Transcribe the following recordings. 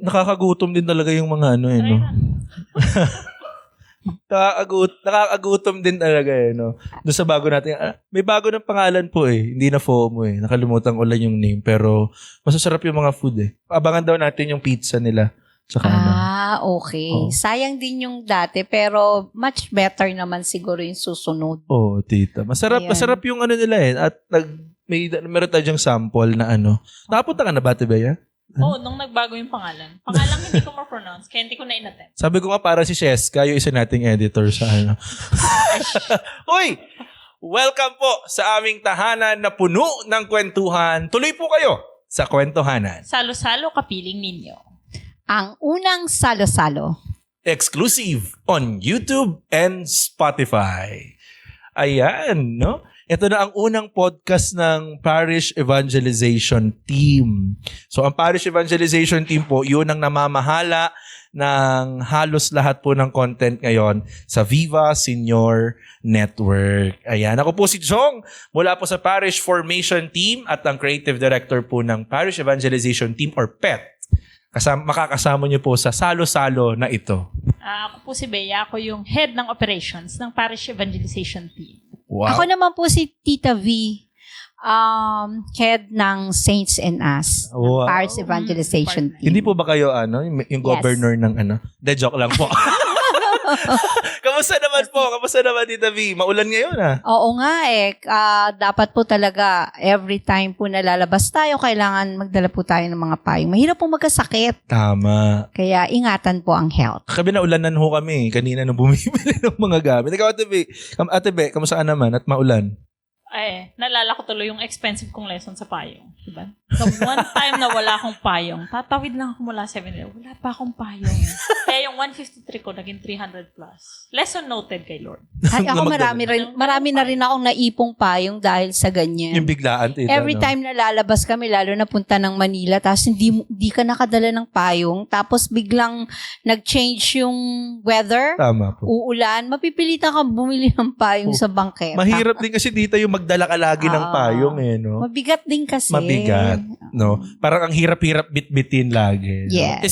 nakakagutom din talaga yung mga ano no? Nakakagutom din talaga no? Doon sa bago natin. May bago ng pangalan po Hindi na FOMO Nakalimutan ko lang yung name. Pero masasarap yung mga food Abangan daw natin yung pizza nila. Tsaka okay. Sayang din yung dati, pero much better naman siguro yung susunod. Tita. Masarap yung ano nila At meron tayo dyang sample na Nakapunta ka na ba, Tibeya? Nung nagbago yung pangalan. Pangalan hindi ko ma-pronounce, kaya hindi ko na in-attempt. Sabi ko nga para si Sheska, yung isa nating editor sa Uy! Welcome po sa aming tahanan na puno ng kwentuhan. Tuloy po kayo sa kwentuhanan. Salo-salo kapiling ninyo. Ang unang salo-salo. Exclusive on YouTube and Spotify. Ayan, no? Ito na ang unang podcast ng Parish Evangelization Team. So, ang Parish Evangelization Team po, yun ang namamahala ng halos lahat po ng content ngayon sa Viva Senior Network. Ayan. Ako po si Jong mula po sa Parish Formation Team at ang Creative Director po ng Parish Evangelization Team or PET. Makakasama niyo po sa salo-salo na ito. Ako po si Bea. Ako yung head ng operations ng Parish Evangelization Team. Wow. Ako naman po si Tita V, head ng Saints and Us, ng Parish Evangelization Team. Hindi po ba kayo yung governor ng De, joke lang po. Kamusta naman Tita V? Maulan ngayon Oo nga dapat po talaga every time po nalalabas tayo, kailangan magdala po tayo ng mga payong. Mahirap po magkasakit. Tama. Kaya ingatan po ang health. Kami naulanan ho kami kanina nung bumibili ng mga gamit. Ikaw Ate Be, kamusta ka naman at maulan? Nalala ko tuloy yung expensive kong lesson sa payong. Diba? So, one time na wala akong payong, tatawid lang ako mula 7-Eleven. Wala pa akong payong. Kaya yung 153 ko, naging 300 plus. Lesson noted kay Lord. Ay, ako marami na rin akong naipong payong dahil sa ganyan. Yung biglaan, Tita. Every time na lalabas kami, lalo na punta ng Manila, tapos hindi ka nakadala ng payong, tapos biglang nag-change yung weather, Tama po. uulan, mapipilitan ka bumili ng payong sa bangketa. Mahirap din kasi dito yung magdala ka lagi ng payong no? Mabigat din kasi. Mabigat, no? Parang ang hirap-hirap bit-bitin lagi. Yes. No?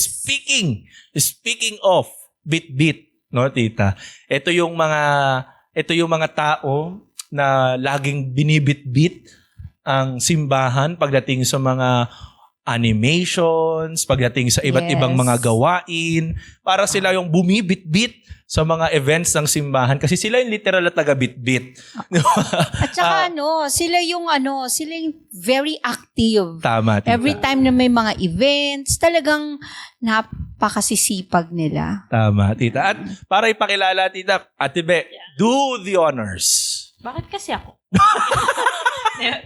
Speaking of bit-bit, no, Tita? Ito yung mga tao na laging binibit-bit ang simbahan pagdating sa mga animations, pagdating sa iba't ibang mga gawain, para sila yung bumibit-bit sa mga events ng simbahan kasi sila yung literal na taga-bit-bit. At saka sila yung very active. Tama, Tita. Every time na may mga events, talagang napakasisipag nila. Tama, Tita. At para ipakilala, Tita, Ate Be, do the honors. Bakit kasi ako?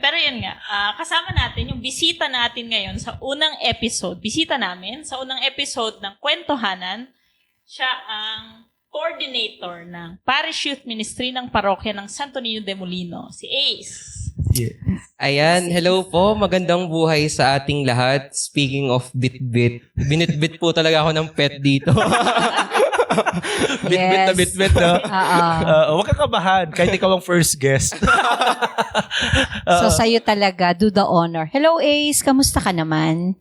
Pero yun nga, kasama natin yung bisita natin ngayon sa unang episode. Bisita namin sa unang episode ng Kwentuhanan. Siya ang coordinator ng Parish Youth Ministry ng parokya ng Santo Niño de Molino, si Ace. Yeah. Ayan, hello po. Magandang buhay sa ating lahat. Speaking of bit-bit, binit-bit po talaga ako ng pet dito. Bit-bit na bit-bit, no? Huwag ka kabahan, kahit ikaw ang first guest. So, sa'yo talaga, do the honor. Hello, Ace. Kamusta ka naman?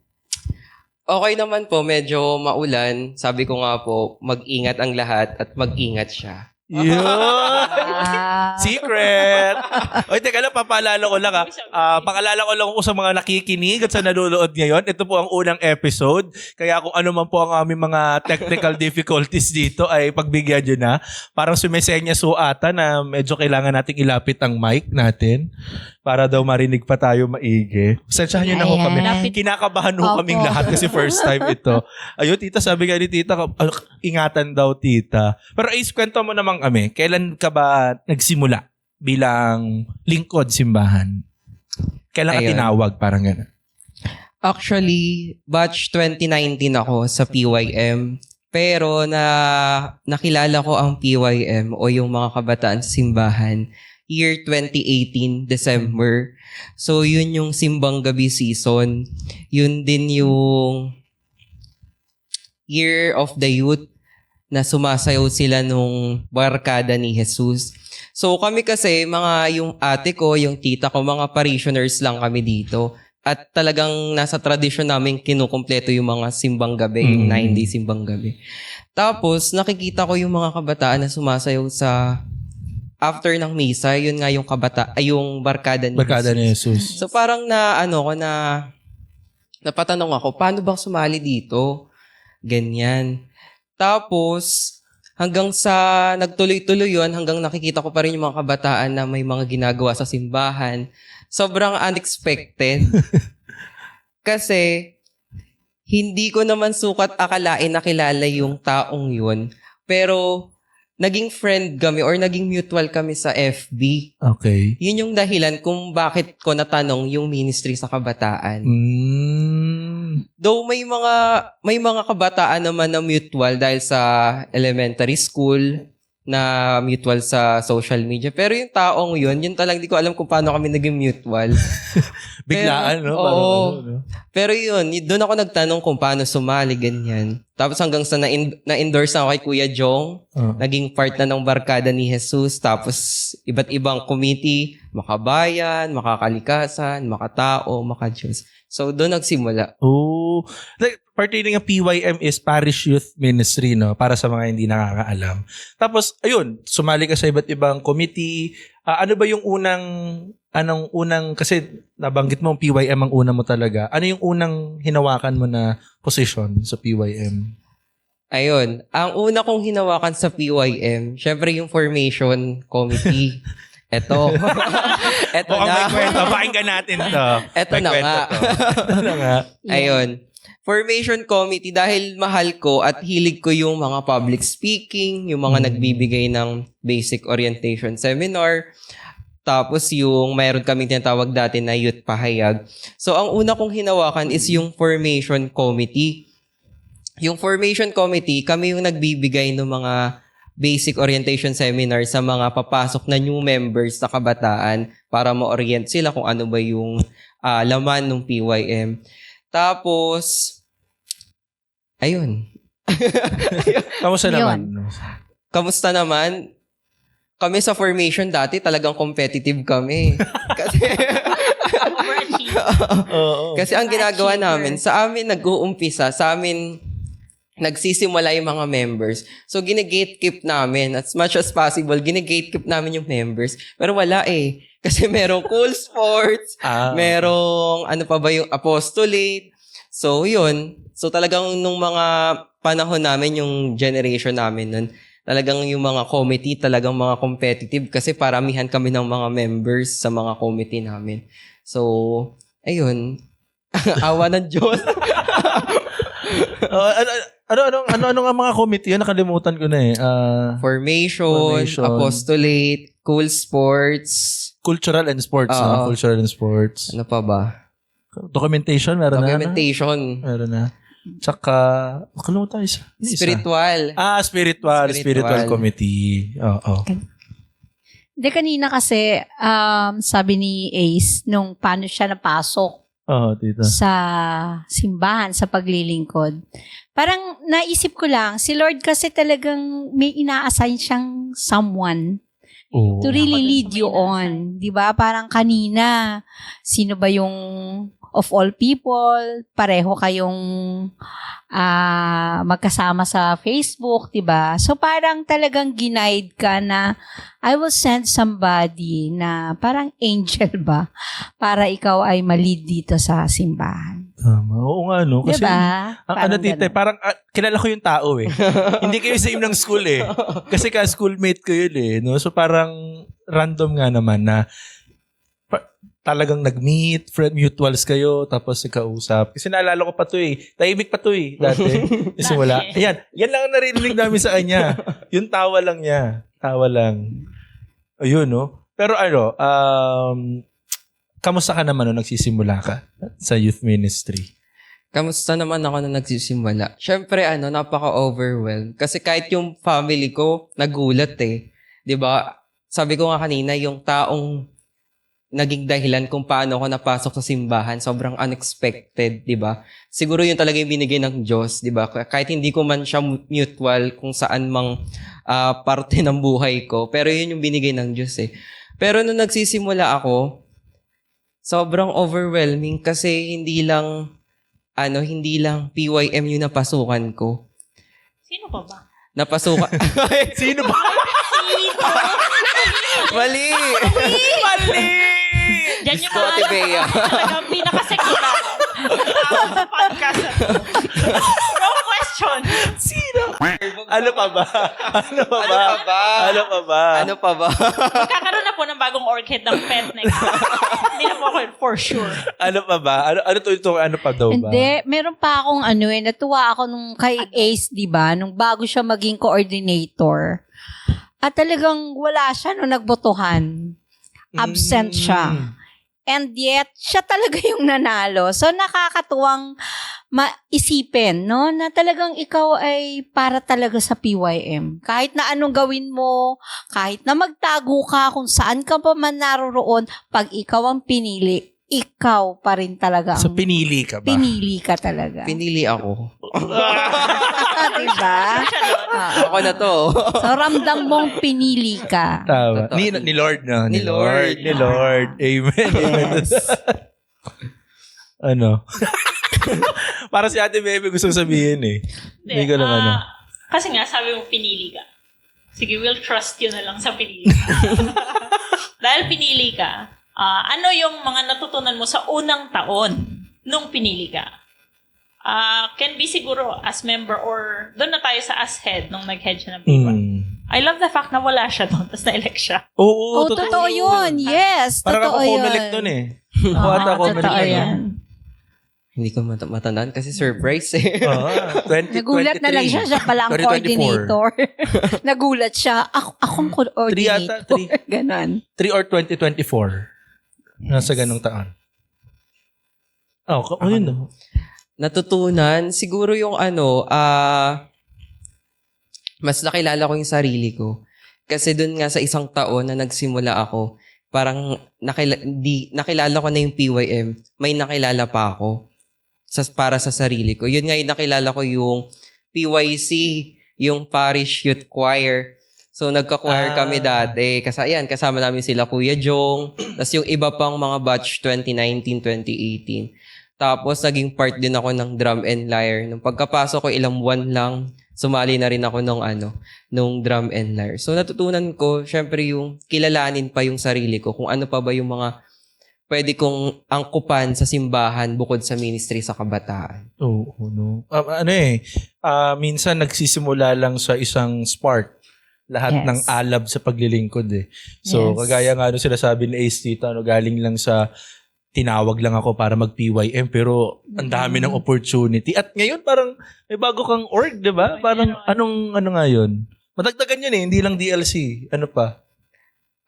Okay naman po, medyo maulan. Sabi ko nga po, mag-ingat ang lahat at mag-ingat siya. Secret! Oy, teka lang, papaalala ko lang pakaalala ko lang sa mga nakikinig at sa nanonood ngayon. Ito po ang unang episode. Kaya kung ano man po ang aming mga technical difficulties dito ay pagbigyan nyo na. Parang sumisenya ata na medyo kailangan nating ilapit ang mic natin para daw marinig pa tayo maigi. Sensyahan nyo na ho kami. Kinakabahan ho kaming lahat kasi first time ito. Ayun, Tita, sabi nga ni Tita, ingatan daw, Tita. Pero Ace, kwento mo naman kami, kailan ka ba nagsimula bilang lingkod simbahan? Kailan ka tinawag? Parang gano'n. Actually, batch 2019 ako sa PYM. Pero nakilala ko ang PYM o yung mga kabataan sa simbahan year 2018, December. So, yun yung Simbang Gabi season. Yun din yung Year of the Youth na sumasayaw sila nung barkada ni Jesus. So, kami kasi, yung ate ko, yung tita ko, mga parishioners lang kami dito. At talagang nasa tradisyon namin kinukumpleto yung mga simbang gabi, yung 9-day simbang gabi. Tapos, nakikita ko yung mga kabataan na sumasayaw sa after ng misa, yun nga yung yung barkada ni Barkada Jesus. ni Jesus. So parang napatanong ako, paano bang sumali dito? Ganyan. Tapos, hanggang sa nagtuloy-tuloy yun, hanggang nakikita ko pa rin yung mga kabataan na may mga ginagawa sa simbahan. Sobrang unexpected. Kasi, hindi ko naman sukat akalain na kilala yung taong yun. Pero, naging friend kami or naging mutual kami sa FB. Okay. Yun yung dahilan kung bakit ko natanong yung ministry sa kabataan. Though may mga kabataan naman na mutual dahil sa elementary school, na mutual sa social media. Pero yung taong yun talagang di ko alam kung paano kami naging mutual. Biglaan, no? Oo. Parang no? Pero yun, doon ako nagtanong kung paano sumali, ganyan. Tapos hanggang sa na-endorse na ako kay Kuya Jong, naging part na ng barkada ni Jesus, tapos iba't ibang committee, makabayan, makakalikasan, makatao, makadiyos. So doon nagsimula. Oh. Like, pertaining ng PYM is Parish Youth Ministry, no? Para sa mga hindi nakakaalam. Tapos, ayun, sumali ka sa iba't ibang committee. Ano ba yung kasi nabanggit mo PYM ang una mo talaga. Ano yung unang hinawakan mo na position sa PYM? Ayun, ang una kong hinawakan sa PYM, syempre yung formation committee. Eto. Eto Mukhang may na. kwento. Pakinggan natin to. Eto May na kwento nga. to. Ano nga? Ayun. Formation committee, dahil mahal ko at hilig ko yung mga public speaking, yung mga nagbibigay ng basic orientation seminar, tapos yung mayroon kaming tinatawag dati na youth pahayag. So, ang una kong hinawakan is yung formation committee. Yung formation committee, kami yung nagbibigay ng mga basic orientation seminar sa mga papasok na new members na kabataan para ma-orient sila kung ano ba yung laman ng PYM. Tapos, ayun. Kamusta naman? Kamusta naman? Kami sa formation dati talagang competitive kami. Kasi, kasi ang ginagawa namin, sa amin nag-uumpisa, sa amin nagsisimula yung mga members. So, gine-gatekeep namin. As much as possible, gine-gatekeep namin yung members. Pero wala eh. Kasi merong cool sports, merong ano pa ba yung apostolate. So, yun. So, talagang nung mga panahon namin, yung generation namin nun, talagang yung mga committee, talagang mga competitive kasi paramihan kami ng mga members sa mga committee namin. So, ayun. Awa ng Diyos. Ano nga mga committee yun? Nakalimutan ko na eh. Formation, apostolate, cool sports. Cultural and sports. Cultural and sports. Ano pa ba? Documentation, meron na. Documentation. Meron na. Tsaka, makalimutan isa. Spiritual. Spiritual committee. Oo. Hindi, kanina kasi, sabi ni Ace, nung paano siya napasok Tita. sa simbahan, sa paglilingkod. Parang naisip ko lang, si Lord kasi talagang may ina-assign siyang someone to really lead you on. Di ba? Parang kanina, sino ba yung of all people, pareho kayong magkasama sa Facebook, diba? So, parang talagang ginaid ka na I will send somebody na parang angel ba para ikaw ay ma-lead dito sa simbahan. Tama. Oo nga, no? Kasi, diba? tita, parang kilala ko yung tao eh. Hindi kayo same ng school eh. Kasi ka-schoolmate ko yun eh. No? So, parang random nga naman na talagang nag-meet, mutuals kayo, tapos nagkausap. Kasi naalala ko pa to eh. Tahimik pa to eh, dati. Kasi wala. Ayan, yan lang ang naririnig namin sa kanya. Yung tawa lang niya. Tawa lang. Ayun, no? Pero kamusta ka naman nung nagsisimula ka sa youth ministry? Kamusta naman ako na nagsisimula? Siyempre, napaka-overwhelmed. Kasi kahit yung family ko, nagulat eh. 'Di ba? Sabi ko nga kanina, yung taong naging dahilan kung paano ako napasok sa simbahan, sobrang unexpected, 'di ba? Siguro yun talaga yung binigay ng Diyos, 'di ba? Kahit hindi ko man siya mutual kung saan mang parte ng buhay ko, pero yun yung binigay ng Diyos eh. Pero nung nagsisimula ako, sobrang overwhelming kasi hindi lang PYM yung napasukan ko. Sino pa ba? Napasukan. Sino ba? Mali! Mali! Diyan yung Scotty Bea. talagang pinaka-secular sa podcast. Wrong question. Sino? Ano pa ba? Ano pa ba? Ano pa ba? Ano pa ba? Ano pa ba? Magkakaroon na po ng bagong orchid ng pet next time. Hindi na po ako for sure. Ano pa ba? Ano pa daw ba? Hindi, meron pa akong natuwa ako nung kay Ace, di ba? Nung bago siya maging coordinator. At talagang wala siya nung nagbotohan. Absent siya. And yet, siya talaga yung nanalo. So, nakakatuwang maisipin, no? Na talagang ikaw ay para talaga sa PYM. Kahit na anong gawin mo, kahit na magtago ka kung saan ka pa man naroroon, pag ikaw ang pinili, ikaw pa rin talaga. So, pinili ka ba? Pinili ka talaga. Pinili ako. Diba? Ako na to. So, ramdam mong pinili ka. Tama. Totoo. Ni Lord na. Ni Lord. Ni Lord. Amen. Amen. Ano? Para si Ate Bebe gustong sabihin eh. Hindi ko lang ano. Kasi nga, sabi mo pinili ka. Sige, we'll trust you na lang sa pinili ka. Dahil pinili ka, ano yung mga natutunan mo sa unang taon nung pinili ka? Can be siguro as member or doon na tayo sa as head nung nag-head siya ng PYM. I love the fact na wala siya doon tapos na-elect siya. Oh, Oo, totoo yun. Yes, Parang totoo ako yun. Comelec doon eh. Ako ata Comelec Totoo doon. yan. Hindi ko matandaan kasi surprise eh. 2023. Nagulat na lang siya pala ang 2024. coordinator. Nagulat siya, akong coordinator. Three. Ganon. 3 or 2024. Nasa ganong taon. Yun no. Natutunan, siguro yung mas nakilala ko yung sarili ko. Kasi dun nga sa isang taon na nagsimula ako, parang nakilala ko na yung PYM, may nakilala pa ako para sa sarili ko. Yun nga yung nakilala ko yung PYC, yung Parish Youth Choir. So, nagka-choir kami dati. Kasi ayan, kasama namin sila Kuya Jong. Tapos yung iba pang mga batch 2019, 2018. Tapos, naging part din ako ng drum and lyre. Nung pagkapasok ko, ilang buwan lang, sumali na rin ako nung drum and lyre. So, natutunan ko, syempre yung kilalanin pa yung sarili ko, kung ano pa ba yung mga pwede kong angkupan sa simbahan bukod sa ministry sa kabataan. Oo, no. Minsan nagsisimula lang sa isang spark. Lahat Yes. ng alab sa paglilingkod eh. So, Yes. kagaya nga sila sabi ni Ace Tita, galing lang sa tinawag lang ako para mag-PYM pero ang dami ng opportunity. At ngayon parang may bago kang org, di ba? Parang ano nga yun? Madagdagan yun eh, hindi lang DLC. Ano pa?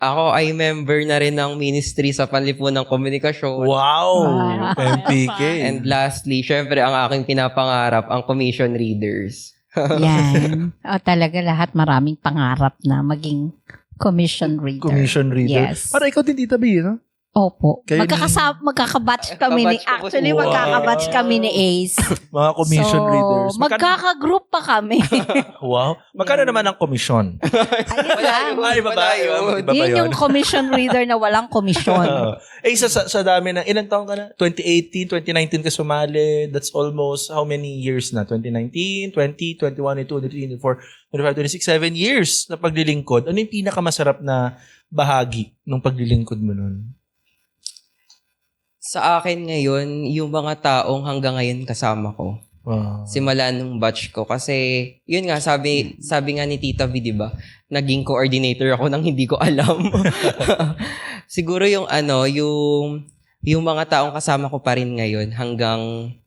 Ako ay member na rin ng ministry sa Panlipunang Komunikasyon. Wow! Wow. MPK. And lastly, syempre ang aking pinapangarap, ang commission readers. Yan. Talaga lahat maraming pangarap na maging commission reader. Commission reader. Yes. Para ikaw din, Tita B, no? Opo. Kayo Magkakabatch kami ni, Kabatch ko po actually siya. magkakabatch kami ni Ace. Mga commission readers. Magkakagroup pa kami. Wow. Magkano naman ang commission? Ayun lang. Iba ba yun? Iba ba Yun yun? yung commission reader na walang komisyon. Sa dami ng, ilang taong ka na? 2018, 2019 ka sumali. That's almost, how many years na? 2019, 20, 21, 22, 23, 24, 25, 26, 7 years na paglilingkod. Ano yung pinakamasarap na bahagi ng paglilingkod mo nun? Sa akin ngayon, yung mga taong hanggang ngayon kasama ko. Wow. Simula nung batch ko. Kasi, yun nga, sabi nga ni Tita V, di ba? Naging coordinator ako nang hindi ko alam. Siguro yung mga taong kasama ko pa rin ngayon hanggang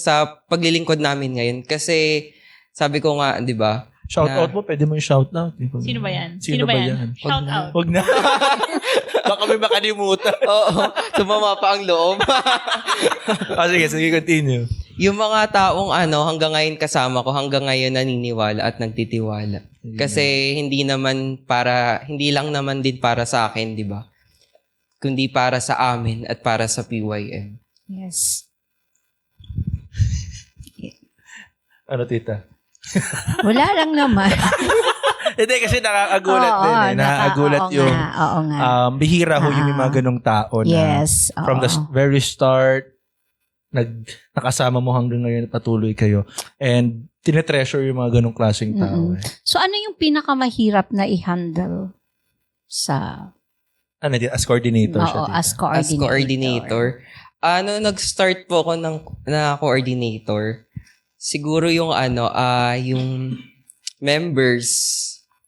sa paglilingkod namin ngayon. Kasi, sabi ko nga, di ba? Shout out mo, pwede mo yung shout out. Sino ba yan? Sino ba yan? Shout out. Huwag na. Baka may makalimutan. Oo, sumama pa ang loob. Sige, continue. Yung mga taong hanggang ngayon kasama ko, hanggang ngayon naniniwala at nagtitiwala. Kasi hindi lang naman din para sa akin, di ba? Kundi para sa amin at para sa PYM. Yes. Ano, Tita? Wala lang naman. Hindi, kasi nakakagulat din eh. Nakakagulat oo yung nga, oo nga. bihira ho yung may mga ganong tao na Yes. from the oo. very start, nakasama mo hanggang ngayon, patuloy kayo. And tinetreasure yung mga ganong klaseng tao. Eh. So, ano yung pinakamahirap na i-handle sa... Ano din, as coordinator siya. Oo, tita. as coordinator. As coordinator. Nag-start po ako na coordinator. Siguro yung yung members.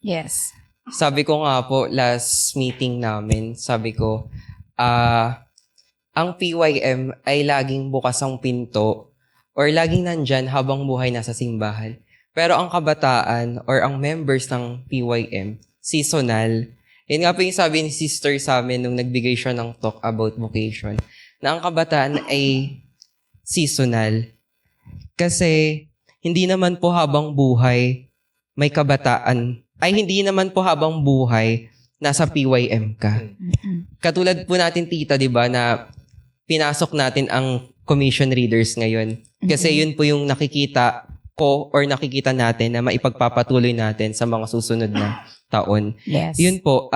Yes. Sabi ko nga po, last meeting namin, sabi ko, ang PYM ay laging bukas ang pinto or laging nandyan habang buhay nasa simbahan. Pero ang kabataan or ang members ng PYM, seasonal. Yun nga po yung sabi ni sister sa amin nung nagbigay siya ng talk about vocation, na ang kabataan ay seasonal. Kasi hindi naman po habang buhay may kabataan, ay hindi naman po habang buhay nasa PYM ka. Katulad po natin, tita, di ba, na pinasok natin ang commission readers ngayon. Kasi yun po yung nakikita ko or nakikita natin na maipagpapatuloy natin sa mga susunod na taon. Yes. Yun po,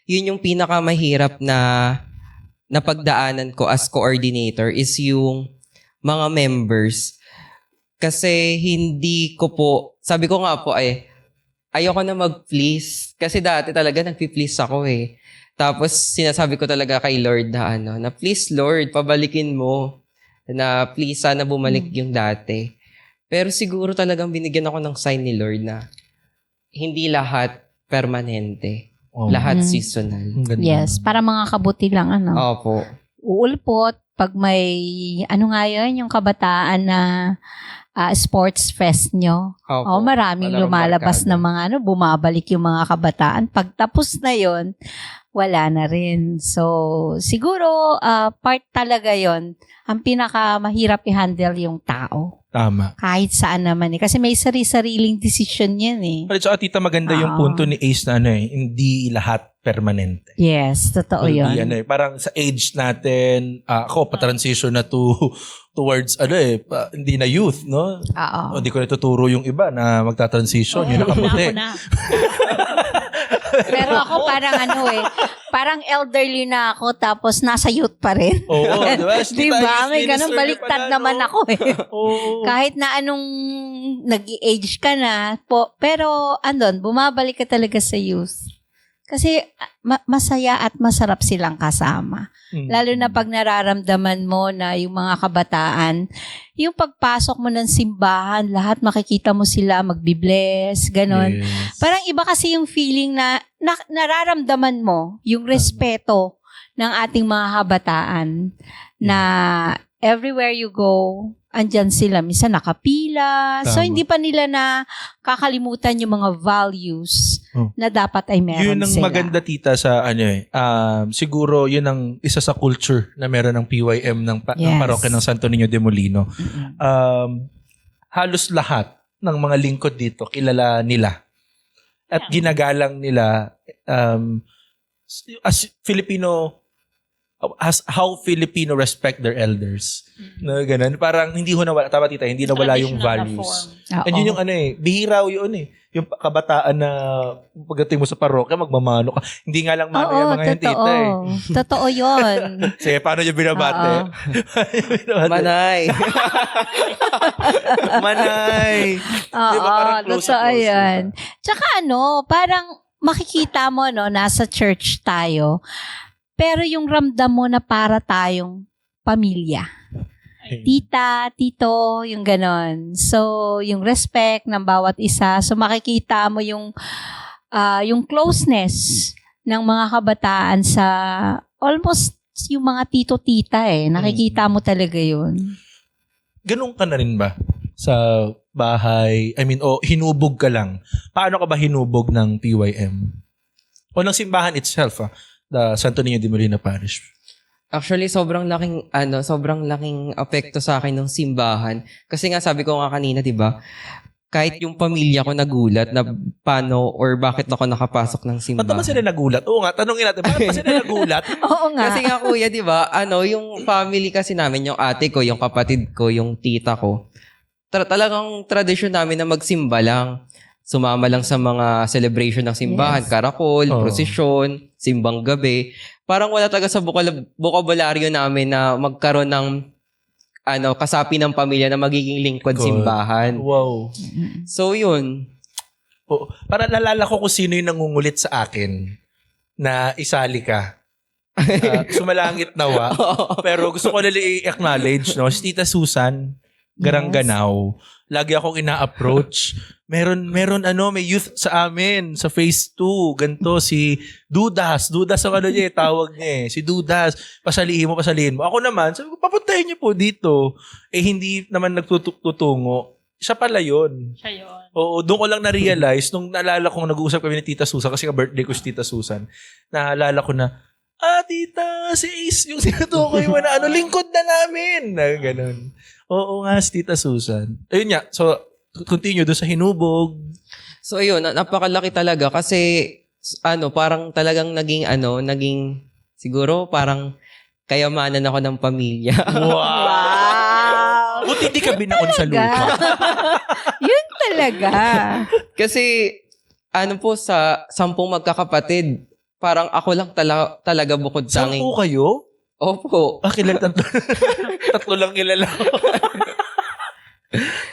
yun yung pinakamahirap na pagdaanan ko as coordinator is yung mga members. Kasi hindi ko po, sabi ko nga po ayoko na mag-please. Kasi dati talaga nagpi-please ako eh. Tapos sinasabi ko talaga kay Lord na please Lord, pabalikin mo. Na please sana bumalik yung dati. Pero siguro talagang binigyan ako ng sign ni Lord na hindi lahat permanente. Oh. Lahat seasonal. Ang ganda. Yes. Para mga kabuti lang, Opo. Uulpot, pag may, yung kabataan na sports fest nyo. Opo. Maraming Maraming lumalabas barkada. na mga bumabalik yung mga kabataan. Pag tapos na yon, wala na rin. So, siguro, part talaga yon. Ang pinakamahirap i-handle yung tao. Tama. Kahit saan naman eh. Kasi may sari-sariling decision yan eh. But so, tita, maganda yung Oo. punto ni Ace na hindi lahat permanente. Yes, totoo Hindi, yun. parang sa age natin, ako pa-transition na towards hindi na youth, no? Oo. O di ko natuturo yung iba na magta-transition, yung nakaputi. Ako na. Pero ako parang parang elderly na ako tapos nasa youth pa rin. Oo, di ba? Diba? May ganun baliktad naman ako eh. Oo. Kahit na anong nag-age ka na, pero bumabalik ka talaga sa youth. Kasi masaya at masarap silang kasama. Lalo na pag nararamdaman mo na yung mga kabataan, yung pagpasok mo ng simbahan, lahat makikita mo sila magbibless, ganon. Yes. Parang iba kasi yung feeling na nararamdaman mo yung respeto ng ating mga kabataan na everywhere you go, andyan sila. Minsan nakapila. So, Tama. hindi pa nila na kakalimutan yung mga values na dapat ay meron Yun ang sila. maganda, tita, sa siguro yun ang isa sa culture na meron ng PYM ng Yes. parokya ng Santo Niño de Molino. Mm-mm. Halos lahat ng mga lingkod dito kilala nila at ginagalang nila as Filipino, as how Filipino respect their elders. Na ganun. Parang hindi ho nawala, tama tita, hindi nawala yung Traditional na values. form. Oo. And yun yung bihira yun Yung kabataan na pagdating mo sa parokya, magmamano ka. Hindi nga lang mano yung mga yung totoo. tita eh. Totoo yun. Sige, paano yung binabate? Oo. Manay. Manay. Oo, Di ba parang close na totoo close, yan. Tsaka parang makikita mo, nasa church tayo, pero yung ramdam mo na para tayong pamilya. Tita, tito, yung ganon. So, yung respect ng bawat isa. So, makikita mo yung closeness ng mga kabataan sa almost yung mga tito-tita eh. Nakikita mo talaga yun. Ganun ka na rin ba sa bahay? I mean, hinubog ka lang. Paano ka ba hinubog ng PYM? O ng simbahan itself, the Santo Niño de Molino Parish? Actually, sobrang laking apekto sa akin ng simbahan. Kasi nga sabi ko nga kanina, 'di ba? Kahit yung pamilya ko nagulat na paano or bakit ako nakapasok ng Ba't simbahan. naman sila nagulat? Oo nga, tanongin natin, bakit ba sila nagulat? Oo nga. Kasi nga kuya, 'di ba? Yung family kasi namin, yung ate ko, yung kapatid ko, yung tita ko. Talagang tradisyon namin na magsimba lang. sumama lang sa mga celebration ng simbahan, Yes. karakol, Oo. prosesyon, simbang gabi. Parang wala talaga sa bokabularyo namin na magkaroon ng kasapi ng pamilya na magiging lingkod Good. simbahan. Wow. So yun. Para nalala ko kung sino yung nangungulit sa akin na isali ka. Sumalangit nawa. Pero gusto ko nila i-acknowledge, no? Si Tita Susan, Garangganaw. Lagi akong ina-approach. Meron may youth sa amin, sa phase 2. Ganto, si Dudas. Dudas ang niya, tawag niya eh. Si Dudas, pasalihin mo. Ako naman, sabi ko, papuntahin niyo po dito. Hindi naman nagtutungo. Siya pala yun. Siya yun. Oo, doon ko lang na-realize, nung naalala kong nag-uusap kami ni Tita Susan, kasi ka-birthday ko si Tita Susan, naalala ko na, tita, si Ace, yung sinutukoy mo na lingkod na namin. Na ganun. Oo nga, si Tita Susan. Ayun nga, so, continue doon sa hinubog. So ayun, napakalaki talaga kasi parang talagang naging siguro parang kayamanan ako ng pamilya. Wow! Buti di ka binaon sa lupa. Yun talaga. Kasi sa 10 magkakapatid, parang ako lang talaga bukod tanging. 10 kayo? Opo. Kilala tatlo. Tatlo lang kilala.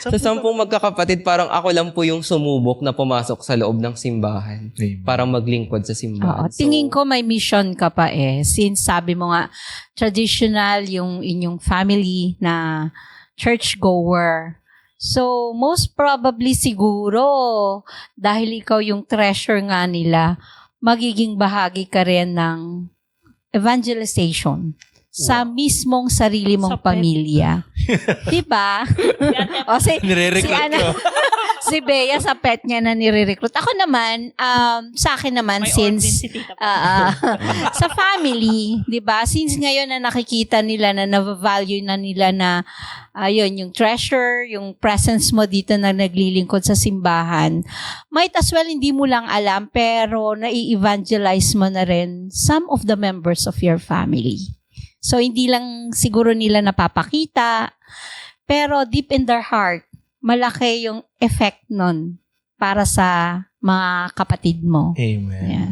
Sa 10 magkakapatid, parang ako lang po yung sumubok na pumasok sa loob ng simbahan. Para maglingkod sa Oo, simbahan. tingin ko may mission ka pa since sabi mo nga traditional yung inyong family na churchgoer. So most probably siguro dahil ikaw yung treasure nga nila, magiging bahagi ka rin ng evangelization sa mismong sarili mong Sa pet. pamilya. Diba? O Nire-recruit ko. si Bea sa pet niya na nire-recruit. Ako naman, sa akin naman, May since ordin si Tita. sa family, 'di ba? Since ngayon na nakikita nila na na-value na nila na yung treasure, yung presence mo dito na naglilingkod sa simbahan, might as well hindi mo lang alam pero nai-evangelize mo na rin some of the members of your family. So hindi lang siguro nila napapakita, pero deep in their heart, malaki yung effect nun para sa mga kapatid mo. Amen. Yeah.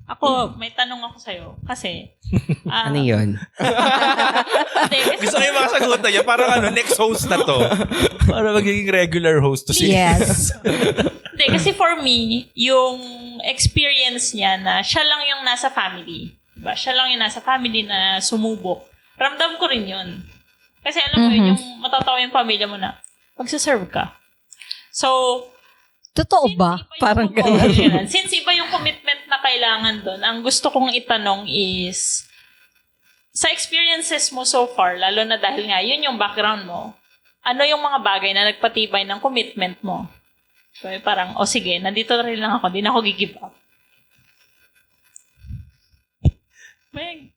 Ako, may tanong ako sa'yo. Kasi, Ano yun? hindi, kasi, Gusto ko yung mga sagutan niya. Parang next host na to. Para magiging regular host to si Yes. hindi, kasi for me, yung experience niya na siya lang yung nasa family. Diba? Siya lang yung nasa family na sumubok. Ramdam ko rin yun. Kasi alam mo yun, yung matatawa yung pamilya mo na, magsaserve ka. So, Totoo ba? Parang ganun. Since iba yung commitment na kailangan doon, ang gusto kong itanong is, sa experiences mo so far, lalo na dahil nga yun yung background mo, ano yung mga bagay na nagpatibay ng commitment mo? So, parang, sige, nandito na rin lang ako, di na ako gigive up. Meg.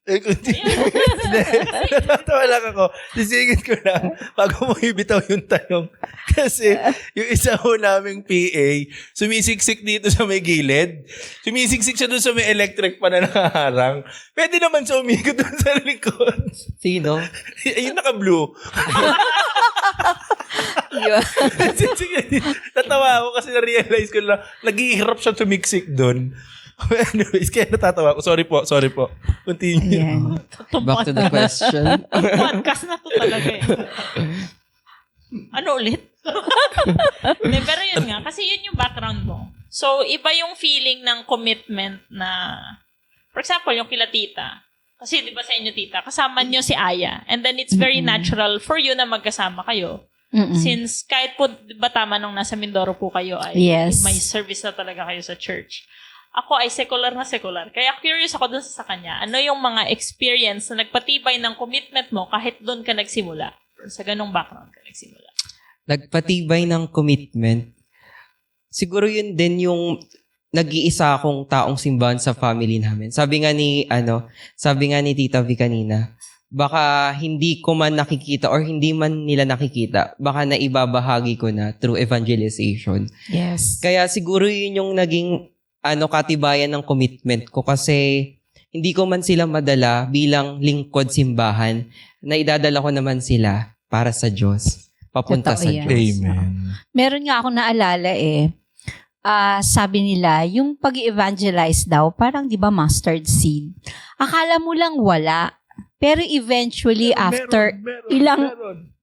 Natatawa lang ako. Sisingit ko lang bago mo ibitaw yung tanong. Kasi yung isa ho naming PA, sumisiksik dito sa may gilid. Sumisiksik siya doon sa may electric pa na nakaharang. Pwede naman siya umikot doon sa likod. Sino? Yung naka-blue. Yun. Tatawa ako kasi na-realize ko lang, naghihirap siya sumiksik doon. Anyways, kaya natatawa ako. Sorry po. Continue. Ayan. Back to the question. Podcast na to talaga eh. Ano ulit? De, pero yun nga, kasi yun yung background mo. So, iba yung feeling ng commitment na, for example, yung kila tita. Kasi di ba sa inyo tita, kasama nyo si Aya. And then it's very natural for you na magkasama kayo. Mm-mm. Since kahit po, di ba tama nung nasa Mindoro po kayo, ay Yes. may service na talaga kayo sa church. Ako ay secular na secular. Kaya curious ako dun sa kanya. Ano yung mga experience na nagpatibay ng commitment mo kahit dun ka nagsimula? Sa ganong background ka nagsimula. Nagpatibay ng commitment. Siguro yun din yung nag-iisa akong taong simbahan sa family namin. Sabi nga ni Tita V kanina, baka hindi ko man nakikita or hindi man nila nakikita, baka naibabahagi ko na through evangelization. Yes. Kaya siguro yun yung naging katibayan ng commitment ko kasi hindi ko man sila madala bilang lingkod simbahan na idadala ko naman sila para sa Diyos. papunta Totoo sa yan. Diyos. Amen. Meron nga ako naalala sabi nila, yung pag-evangelize daw, parang di ba mustard seed? Akala mo lang wala. Pero eventually, after ilang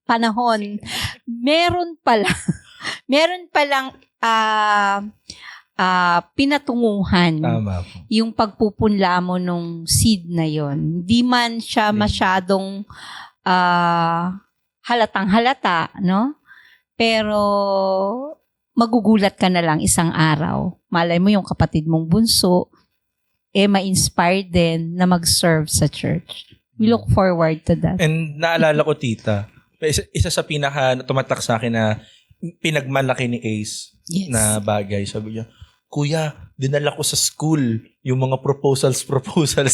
panahon, meron palang pinatunguhan Tama po. yung pagpupunla mo nung seed na yon. Hindi man siya masyadong halatang halata, no? Pero magugulat ka na lang isang araw. Malay mo yung kapatid mong bunso, ma-inspired din na mag-serve sa church. We look forward to that. And naalala ko, tita, isa sa pinaka tumatak sa akin na pinagmalaki ni Ace Yes. na bagay. Sabi niya, Kuya, dinala ko sa school yung mga proposals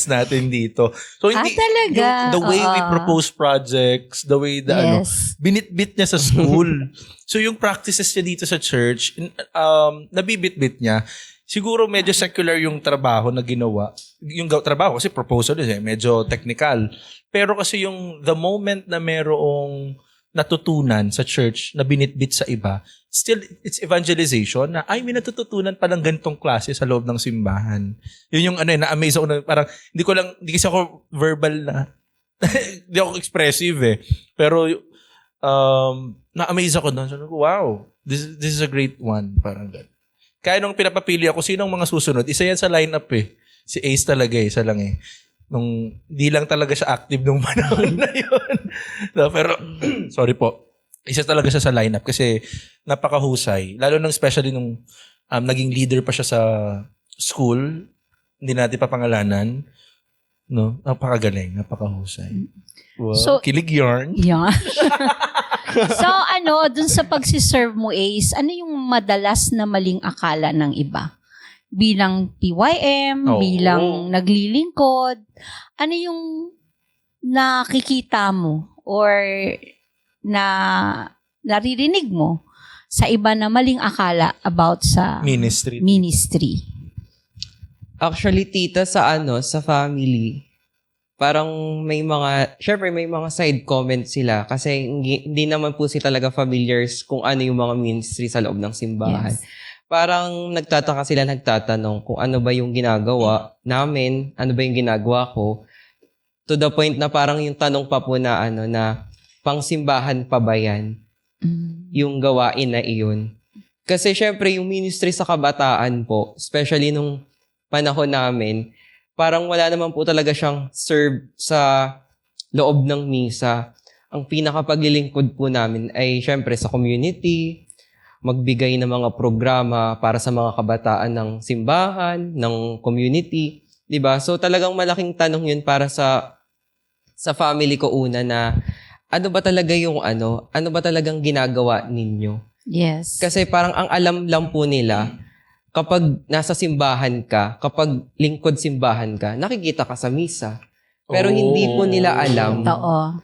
natin dito. So, hindi, talaga? the way we Oo. propose projects, the way Yes. binitbit niya sa school. So, yung practices niya dito sa church, nabibitbit niya. Siguro medyo secular yung trabaho na ginawa. Yung trabaho kasi proposal medyo technical. Pero kasi yung the moment na merong natutunan sa church na binitbit sa iba, still it's evangelization na may natututunan palang ganitong klase sa loob ng simbahan. Yun yung na-amaze ako na parang hindi kasi ako verbal na hindi ako expressive pero na-amaze ako doon. So, wow, this is a great one. Parang ganun. Kaya nung pinapapili ako, sinong mga susunod? Isa yan sa lineup Si Ace talaga isa lang Nung di lang talaga siya active nung panahon na yun. No, pero, sorry po. Isa talaga siya sa lineup kasi napakahusay. Lalo nang especially nung naging leader pa siya sa school. Hindi natin papangalanan. No? Napakagaling. Napakahusay. Wow. So, Kilig yarn. Yeah. So, dun sa pagsiserve mo, Ace, ano yung madalas na maling akala ng iba? Bilang PYM, Oo. bilang naglilingkod, ano yung nakikita mo or na naririnig mo sa iba na maling akala about sa Ministry. ministry? Actually, tita, sa family, parang syempre may mga side comments sila kasi hindi naman po sila talaga familiars kung ano yung mga ministry sa loob ng simbahan. Yes. Parang nagtatanong kung ano ba yung ginagawa namin, ano ba yung ginagawa ko. To the point na parang yung tanong pa po na na pangsimbahan pa ba yan? Yung gawain na iyon. Kasi syempre yung ministry sa kabataan po, especially nung panahon namin, parang wala naman po talaga siyang serve sa loob ng misa. Ang pinakapaglilingkod po namin ay syempre sa community, magbigay ng mga programa para sa mga kabataan ng simbahan, ng community, 'di ba? So talagang malaking tanong 'yun para sa family ko una na ano ba talagang ginagawa ninyo? Yes. Kasi parang ang alam lang po nila kapag nasa simbahan ka, kapag lingkod simbahan ka, nakikita ka sa misa. Pero hindi po nila alam Oo.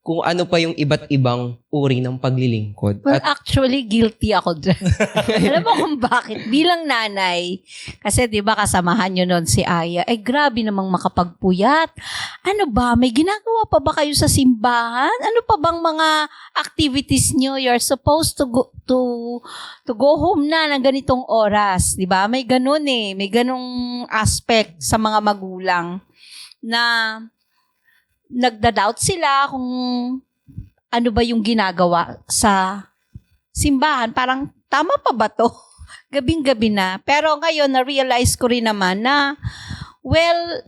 kung ano pa yung iba't ibang uri ng paglilingkod. Well, actually, guilty ako dyan. Alam mo kung bakit? Bilang nanay, kasi di ba kasamahan nyo nun si Aya, grabe namang makapagpuyat. Ano ba? May ginagawa pa ba kayo sa simbahan? Ano pa bang mga activities nyo? You're supposed to go home na ng ganitong oras. Di ba? May ganun may ganung aspect sa mga magulang na nagda-doubt sila kung ano ba yung ginagawa sa simbahan. Parang, tama pa ba to? Gabing-gabi na. Pero ngayon, na-realize ko rin naman na, well,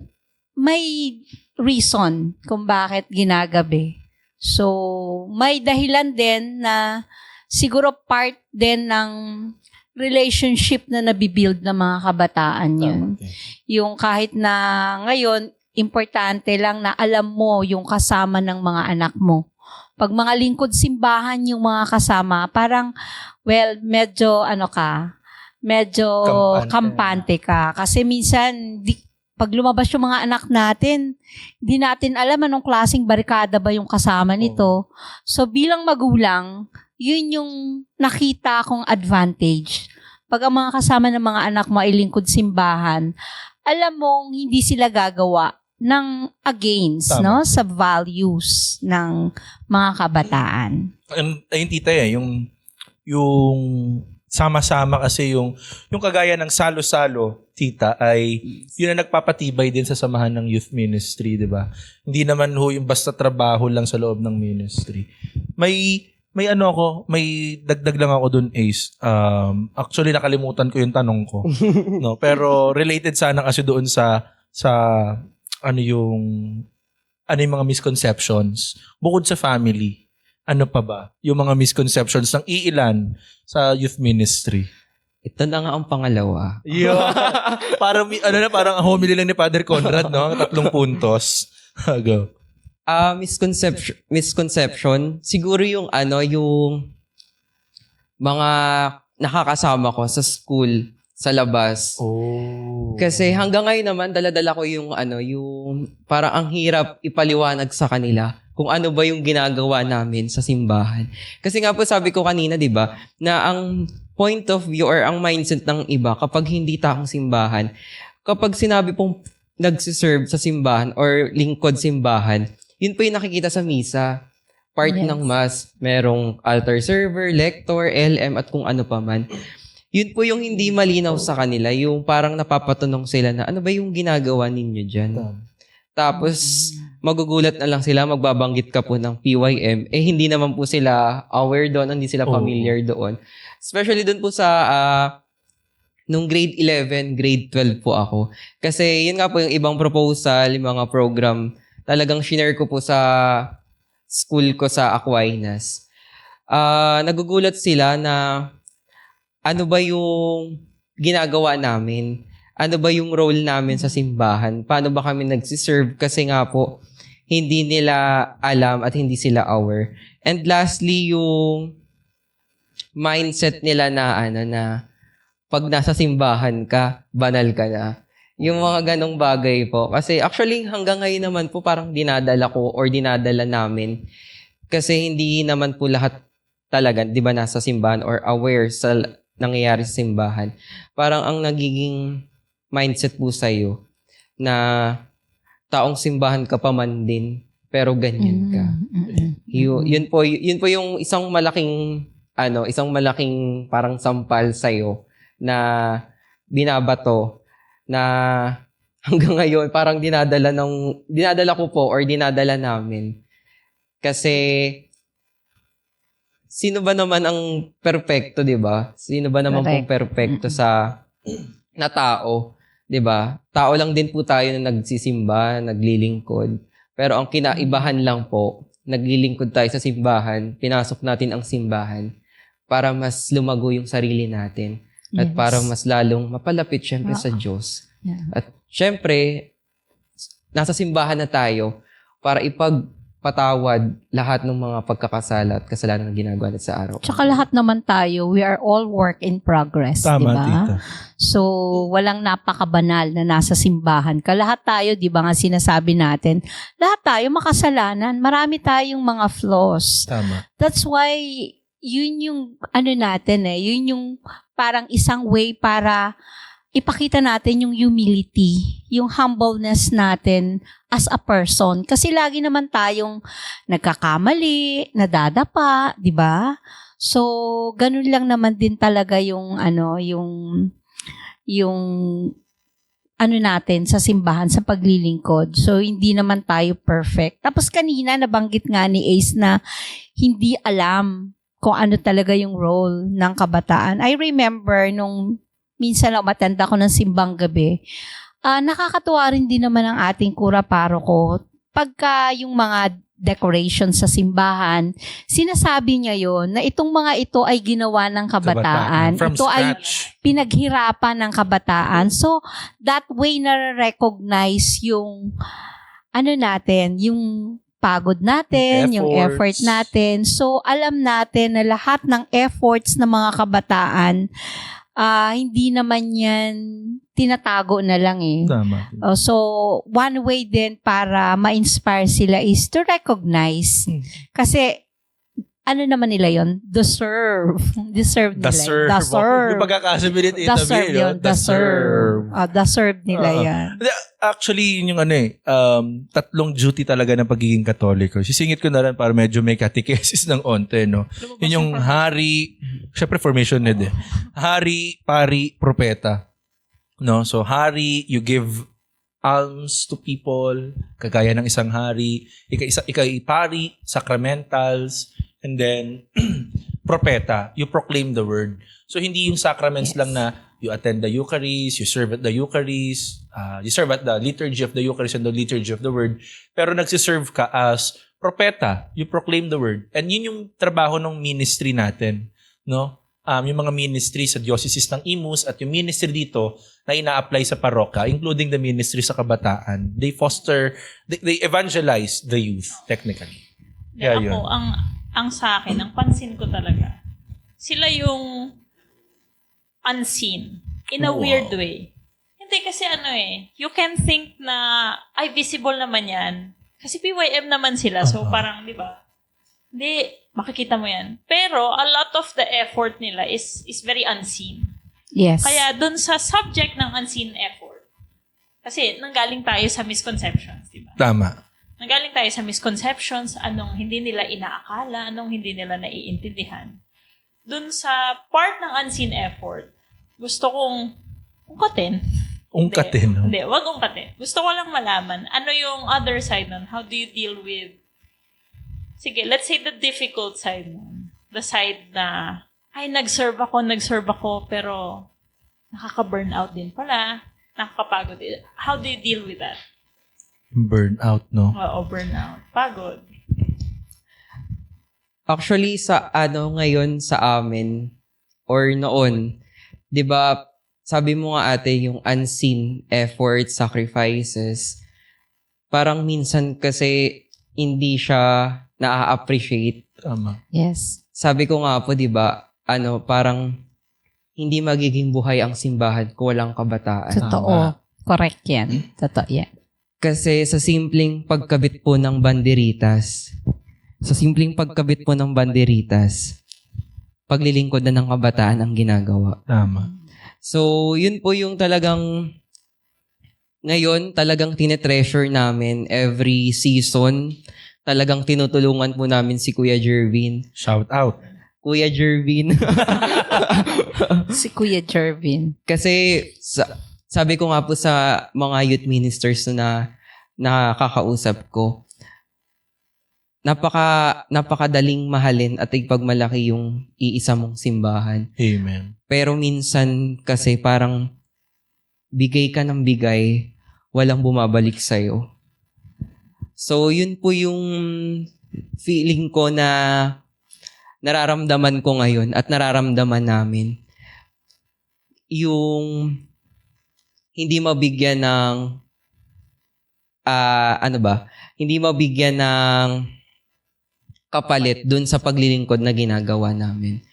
may reason kung bakit ginagabi. So, may dahilan din na siguro part din ng relationship na nabibuild ng mga kabataan yun. Yung kahit na ngayon, importante lang na alam mo yung kasama ng mga anak mo. Pag mga lingkod simbahan yung mga kasama, parang, well, medyo kampante ka. Kasi minsan, pag lumabas yung mga anak natin, di natin alam anong klaseng barikada ba yung kasama nito. So, bilang magulang, yun yung nakita kong advantage. Pag ang mga kasama ng mga anak mo ay lingkod simbahan, alam mong hindi sila gagawa ng against, Tama. no, sa values ng mga kabataan. Ayun tita yung sama-sama kasi yung kagaya ng salo-salo tita ay yun ang nagpapatibay din sa samahan ng youth ministry, di ba? Hindi naman ho yung basta trabaho lang sa loob ng ministry. May dagdag lang ako dun, Ace. Actually nakalimutan ko yung tanong ko. No, pero related sana kasi doon sa ano yung mga misconceptions bukod sa family. Ano pa ba? Yung mga misconceptions ng iilan sa youth ministry. Ito na nga ang pangalawa. Yeah. parang parang ang homily lang ni Father Conrad, no? 3 puntos. Go. Misconception. Siguro yung yung mga nakakasama ko sa school, sa labas. Oh. Kasi hanggang ngayon naman, dala-dala ko yung parang ang hirap ipaliwanag sa kanila kung ano ba yung ginagawa namin sa simbahan. Kasi nga po sabi ko kanina, di ba, na ang point of view or ang mindset ng iba kapag hindi takong simbahan, kapag sinabi pong nagsiserve sa simbahan or lingkod simbahan, yun po yung nakikita sa misa. Part Yes. ng mass, merong altar server, lector, LM, at kung ano pa man. Yun po yung hindi malinaw sa kanila, yung parang napapatanong sila na ano ba yung ginagawa ninyo dyan? Tapos, magugulat na lang sila, magbabanggit ka po ng PYM, hindi naman po sila aware doon, hindi sila familiar doon. Especially doon po sa, nung grade 11, grade 12 po ako. Kasi yun nga po yung ibang proposal, yung mga program, talagang shinare ko po sa school ko sa Aquinas. Nagugulat sila na ano ba yung ginagawa namin? Ano ba yung role namin sa simbahan? Paano ba kami nagsiserve? Kasi nga po, hindi nila alam at hindi sila aware. And lastly, yung mindset nila na pag nasa simbahan ka, banal ka na. Yung mga ganong bagay po. Kasi actually, hanggang ngayon naman po parang dinadala ko or dinadala namin. Kasi hindi naman po lahat talaga, di ba, nasa simbahan or aware sa nangyayari sa simbahan. Parang ang nagiging mindset po sa'yo na taong simbahan ka pa man din, pero ganyan ka. Yun po yung isang malaking parang sampal sa'yo na binabato na hanggang ngayon parang dinadala ko po or dinadala namin. Kasi sino ba naman ang perpekto, 'di ba? Sino ba naman pong perpekto na tao, 'di ba? Tao lang din po tayo na nagsisimba, naglilingkod. Pero ang kinaibahan lang po, naglilingkod tayo sa simbahan, pinasok natin ang simbahan para mas lumago yung sarili natin. At Yes. para mas lalong mapalapit syempre sa Diyos. Yeah. At syempre, nasa simbahan na tayo para ipagpatawad lahat ng mga pagkakasala at kasalanan na ginagawa natin sa araw. Tsaka lahat naman tayo, we are all work in progress, di Tama, ba? tita. So, walang napakabanal na nasa simbahan ka. Lahat tayo, di ba nga sinasabi natin, lahat tayo makasalanan. Marami tayong mga flaws. Tama. That's why, yun yung, yun yung parang isang way para ipakita natin yung humility, yung humbleness natin as a person. Kasi lagi naman tayong nagkakamali, nadadapa, di ba? So, ganun lang naman din talaga yung natin sa simbahan, sa paglilingkod. So, hindi naman tayo perfect. Tapos kanina, nabanggit nga ni Ace na hindi alam kung ano talaga yung role ng kabataan. I remember nung minsan lang matanda ko ng simbang gabi, nakakatuwa rin din naman ang ating kura paroko. Pagka yung mga decorations sa simbahan, sinasabi niya yon na itong mga ito ay ginawa ng kabataan. From Ito ay scratch. pinaghirapan ng kabataan. So, that way na-recognize yung yung pagod natin, yung effort natin. So, alam natin na lahat ng efforts ng mga kabataan, hindi naman yan tinatago na lang eh. Tama. So, one way din para ma-inspire sila is to recognize. Kasi, naman nila yon? Deserve nila. Deserve. Yung pagkakasabi ni Tita Deserve Bea, yun. Deserve. Deserve nila yan. actually, yun yung tatlong duty talaga ng pagiging Katoliko. Sisingit ko na rin para medyo may catechesis ng onte, no? Yun yung hari, syempre formation need eh. Hari, pari, propeta. No? So, hari, you give alms to people, kagaya ng isang hari. Ikaw pari, sacramentals, and then propeta, you proclaim the word. So, hindi yung sacraments lang na you attend the Eucharist, you serve at the Eucharist, you serve at the liturgy of the Eucharist and the liturgy of the word, pero nagsiserve ka as propeta, you proclaim the word. And yun yung trabaho ng ministry natin, no? Yung mga ministry sa diocese ng Imus at yung ministry dito na ina-apply sa parokya, including the ministry sa kabataan, they foster, they evangelize the youth, technically. Yeah, Yeah, ako, ang sa akin, ang pansin ko talaga, sila yung unseen in a Wow. weird way. Hindi kasi you can think na, ay, visible naman yan. Kasi PYM naman sila, so parang, di ba? Hindi, makikita mo yan. Pero, a lot of the effort nila is very unseen. Yes. Kaya, dun sa subject ng unseen effort, kasi nanggaling tayo sa misconceptions, di ba? Tama. Nanggaling tayo sa misconceptions, anong hindi nila inaakala, anong hindi nila naiintindihan. Dun sa part ng unseen effort, gusto kong ungkatin. Ungkatin. no? Hindi, wag ungkatin. Gusto ko lang malaman, ano yung other side nun? How do you deal with, sige, let's say the difficult side nun. The side na, ay, nag-serve ako, pero nakaka-burnout din pala. Nakakapagod din. How do you deal with that? Burnout, no? Oo, burnout. Pagod. Actually, ngayon sa amin, or noon, di ba, sabi mo nga ate, yung unseen effort, sacrifices, parang minsan kasi hindi siya na-appreciate. Tama. Yes. Sabi ko nga po, di ba, parang hindi magiging buhay ang simbahan kung walang kabataan. Totoo. Correct yan. Totoo yan. Kasi sa simpleng pagkabit po ng banderitas, paglilingkod na ng kabataan ang ginagawa. Tama. So, yun po yung talagang ngayon, talagang tinetreasure namin every season. Talagang tinutulungan po namin si Kuya Jervin. Shout out. Kuya Jervin. Si Kuya Jervin. Kasi sabi ko nga po sa mga youth ministers na nakakausap ko, napakadaling mahalin at ipagmalaki yung iisa mong simbahan. Amen. Pero minsan kasi parang bigay ka ng bigay, walang bumabalik sa'yo. So, yun po yung feeling ko na nararamdaman ko ngayon at nararamdaman namin. Yung hindi mabigyan ng hindi mabigyan ng kapalit dun sa paglilingkod na ginagawa namin.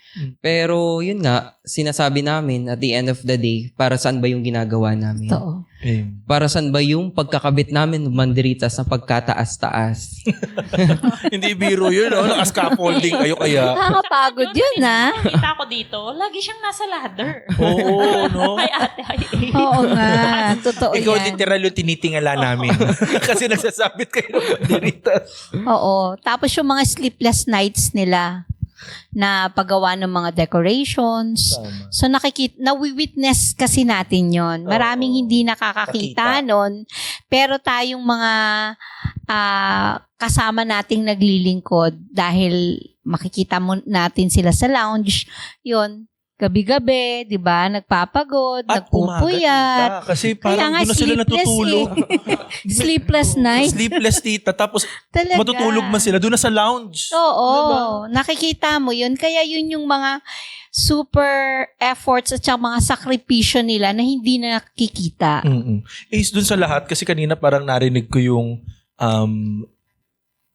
Pero yun nga, sinasabi namin at the end of the day, para saan ba yung ginagawa namin? Totoo. Amen. Para saan ba yung pagkakabit namin ng banderitas na pagkataas-taas? Hindi biro yun, no? Naka-scaffolding kayo kaya. Nakakapagod yun, ha? Nakita ko dito, lagi siyang nasa ladder. Oo, no? Ay, ate, ay. Oo nga. Totoo Ikaw yan. literal yung tinitingala namin. Kasi nagsasabit kayo ng banderitas. Oo. Tapos yung mga sleepless nights nila na paggawa ng mga decorations. Tama. So nawi-witness kasi natin yon. Maraming hindi nakakakita nun. Pero tayong mga kasama nating naglilingkod dahil makikita mo natin sila sa lounge, yon gabi-gabi, di ba? Nagpapagod, At nagpupuyat. umaga, tita. Kasi parang doon na sila natutulog. Sleepless night. Sleepless, tita. Tapos Talaga. matutulog man sila doon na sa lounge. Oo. Diba? Nakikita mo yun. Kaya yun yung mga super efforts at saka mga sakripisyo nila na hindi na nakikita. Mm-mm. Doon sa lahat, kasi kanina parang narinig ko yung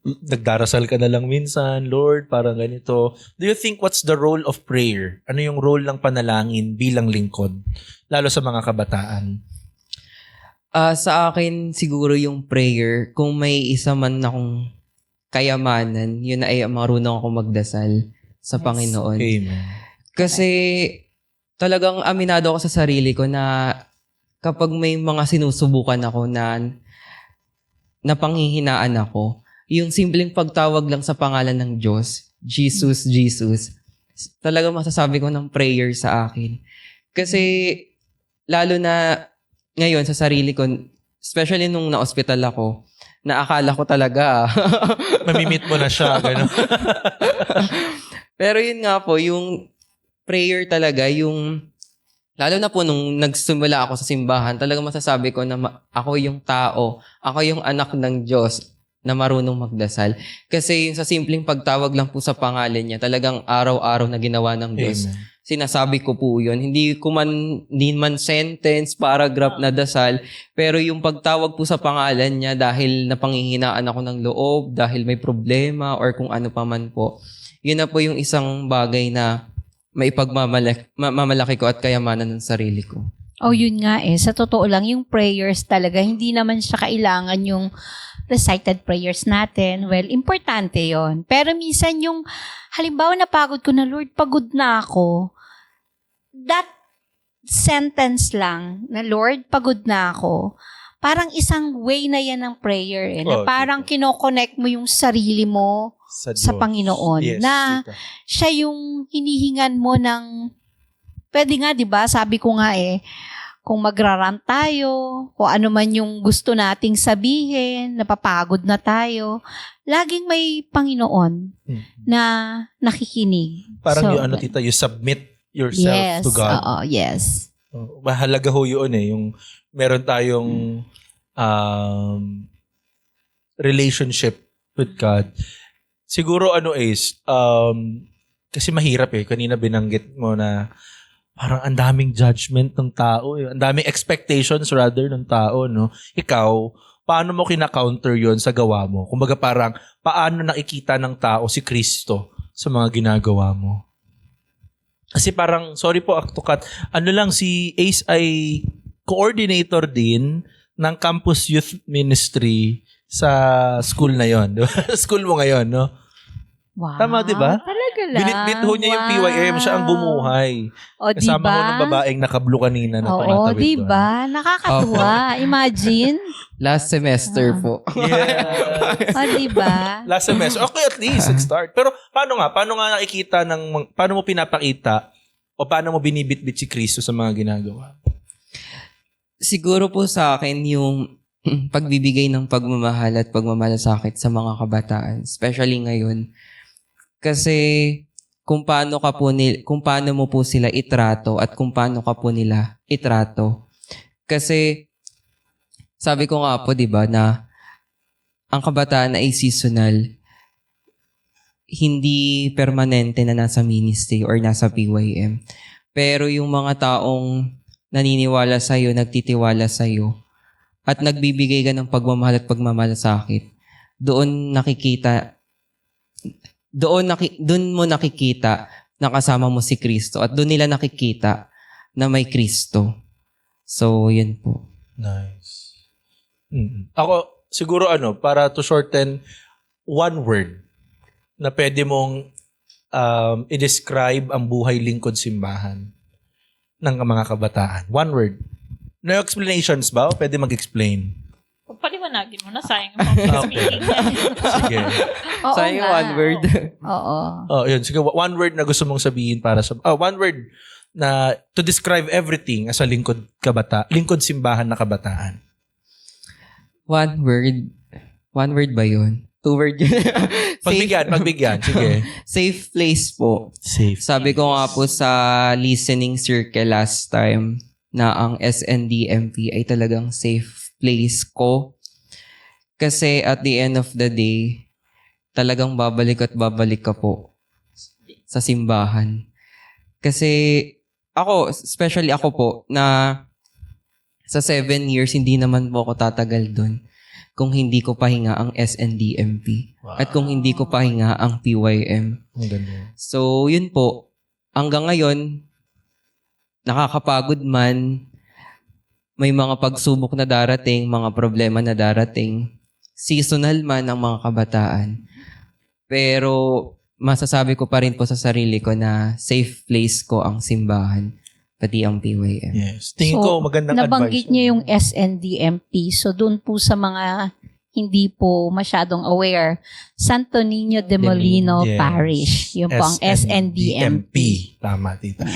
nagdarasal ka na lang minsan, Lord, parang ganito. Do you think what's the role of prayer? Ano yung role ng panalangin bilang lingkod? Lalo sa mga kabataan. Sa akin, siguro yung prayer, kung may isa man akong kayamanan, yun ay marunong ako magdasal sa Panginoon. Amen. Kasi talagang aminado ako sa sarili ko na kapag may mga sinusubukan ako na panghihinaan ako, yung simpleng pagtawag lang sa pangalan ng Diyos, Jesus, Jesus, talaga masasabi ko ng prayer sa akin. Kasi, lalo na ngayon sa sarili ko, especially nung na-hospital ako, naakala ko talaga. Mamimit mo na siya, gano'n. Pero yun nga po, yung prayer talaga, yung lalo na po nung nagsimula ako sa simbahan, talaga masasabi ko na ako yung tao, ako yung anak ng Diyos na marunong magdasal. Kasi yung sa simpleng pagtawag lang po sa pangalan niya, talagang araw-araw na ginawa ng Diyos. Amen. Sinasabi ko po yun. Hindi man sentence, paragraph na dasal, pero yung pagtawag po sa pangalan niya dahil napanghihinaan ako ng loob, dahil may problema, or kung ano pa man po. Yun na po yung isang bagay na maipagmamalaki ko at kayamanan ng sarili ko. Oh, yun nga eh. Sa totoo lang, yung prayers talaga, hindi naman siya kailangan yung recited prayers natin. Well, importante yon. Pero minsan yung, halimbawa napagod ko na, Lord, pagod na ako. That sentence lang, na Lord, pagod na ako, parang isang way na yan ng prayer eh. Na parang kinoconnect mo yung sarili mo sa Diyos. Panginoon. Yes, Na tita. siya yung hinihingan mo ng, pwede nga, di ba? Sabi ko nga eh, kung magrarant tayo, kung ano man yung gusto nating sabihin, napapagod na tayo, laging may Panginoon na nakikinig. Parang So, yung ano, tita, you submit yourself yes, to God. oo, yes. Mahalaga ho yun eh. Yung meron tayong relationship with God. Siguro ano is, kasi mahirap eh. Kanina binanggit mo na parang ang daming judgment ng tao. Ang daming expectations rather ng tao. No? Ikaw, paano mo kina-counter yon sa gawa mo? Kumbaga parang, paano nakikita ng tao si Kristo sa mga ginagawa mo? Kasi parang, sorry po, Aktukat, ano lang, si Ace ay coordinator din ng Campus Youth Ministry sa school na yon. School mo ngayon, no? Wow. Tama, di ba? Talaga lang. Binitbit ho niya yung PYM, siya ang bumuhay. O, di Kasama ba? ho ng babaeng nakablo kanina na Oo, tumatawid di doon. ba? Nakakatuwa. Imagine. Last semester po. Yeah. O, di ba? Last semester. Okay, at least, nag-start. Pero paano nga nakikita paano mo pinapakita o paano mo binibitbit si Kristo sa mga ginagawa? Siguro po sa akin yung pagbibigay ng pagmamahal at pagmamalasakit sa mga kabataan, especially ngayon. Kasi kung paano mo po sila itrato at kung paano ka po nila itrato. Kasi sabi ko nga po, 'di ba, na ang kabataan ay seasonal, hindi permanente na nasa ministry or nasa PYM. Pero yung mga taong naniniwala sa iyo, nagtitiwala sa iyo, at nagbibigay ka ng pagmamahal at pagmamalasakit, doon mo nakikita na kasama mo si Kristo at doon nila nakikita na may Kristo. So, yun po. Nice. Ako, siguro para to shorten, one word na pwede mong i-describe ang buhay lingkod simbahan ng mga kabataan. One word. No explanations ba? O pwede mag-explain? Paliwanagin mo na, sayang yung Okay. Sige. Oo Sayang nga. one word. Oo. Yun. Sige, one word na gusto mong sabihin para sa... one word na to describe everything as a lingkod simbahan na kabataan. One word. One word ba yun? Two word yun. Pagbigyan. Sige. Safe place po. Safe. Sabi ko nga po sa listening circle last time na ang SNDMP ay talagang safe place ko. Kasi at the end of the day, talagang babalik ka po sa simbahan. Kasi especially ako po, na sa 7 years, hindi naman po ako tatagal dun kung hindi ko pahinga ang SNDMP. Wow. At kung hindi ko pahinga ang PYM. Ang ganda. So, yun po. Hanggang ngayon, nakakapagod man, may mga pagsubok na darating, mga problema na darating, seasonal man ang mga kabataan. Pero, masasabi ko pa rin po sa sarili ko na safe place ko ang simbahan. pati ang PYM. Yes. Tingin ko magandang nabanggit advice. niyo yung SNDMP. So, doon po sa mga hindi po masyadong aware, Santo Niño de Molino Yes. Parish. Yung po ang SNDMP. Tama, tita.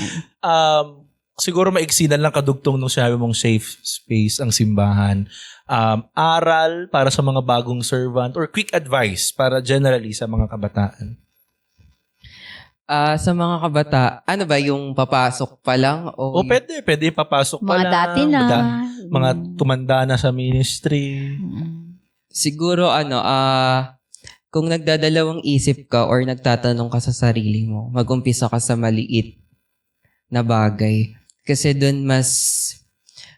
Siguro maiksi na lang kadugtong nung sinabi mong safe space ang simbahan. Aral para sa mga bagong servant or quick advice para generally sa mga kabataan. Sa mga kabata, ano ba yung papasok pa lang? O pwede papasok pa Mga lang. dati na. Mga tumanda na sa ministry. Siguro kung nagdadalawang isip ka or nagtatanong ka sa sarili mo, mag-umpisa ka sa maliit na bagay. Kasi doon mas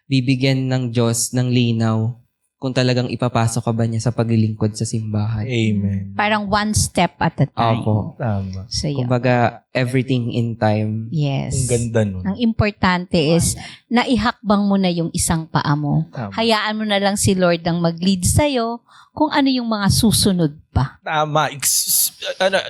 bibigyan ng Diyos ng linaw kung talagang ipapasok ka ba niya sa paglilingkod sa simbahan. Amen. Parang one step at a time. Opo. Tama. So, yun. Kumbaga, everything in time. Yes. Ang ganda nun. Ang importante is, naihakbang mo na yung isang paa mo. Tama. Hayaan mo na lang si Lord ang mag-lead sa'yo kung ano yung mga susunod pa. Tama.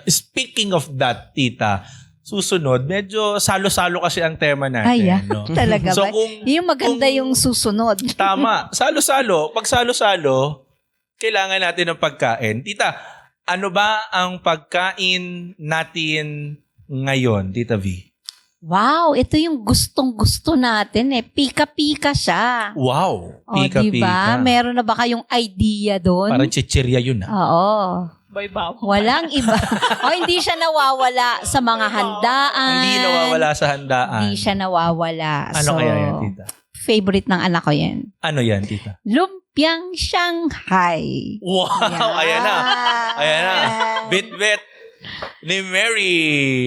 Speaking of that, tita, susunod, medyo salo-salo kasi ang tema natin. Ay, no? Talaga So ba? kung Yung maganda kung- yung susunod. tama, salo-salo. Pag salo-salo, kailangan natin ng pagkain. Tita, ano ba ang pagkain natin ngayon, Tita V? Wow, ito yung gustong-gusto natin eh. Pika-pika siya. Wow! O, diba? Meron na ba kayong idea doon? Parang chichirya yun Oo. Baybaw. Walang iba. Hindi siya nawawala sa mga handaan. Hindi nawawala sa handaan. Hindi siya nawawala. Ano kaya yan, Tita? Favorite ng anak ko yan. Ano yan, Tita? Lumpiang Shanghai. Wow! Ayan na. Ayan na. Bit-bit ni Mary.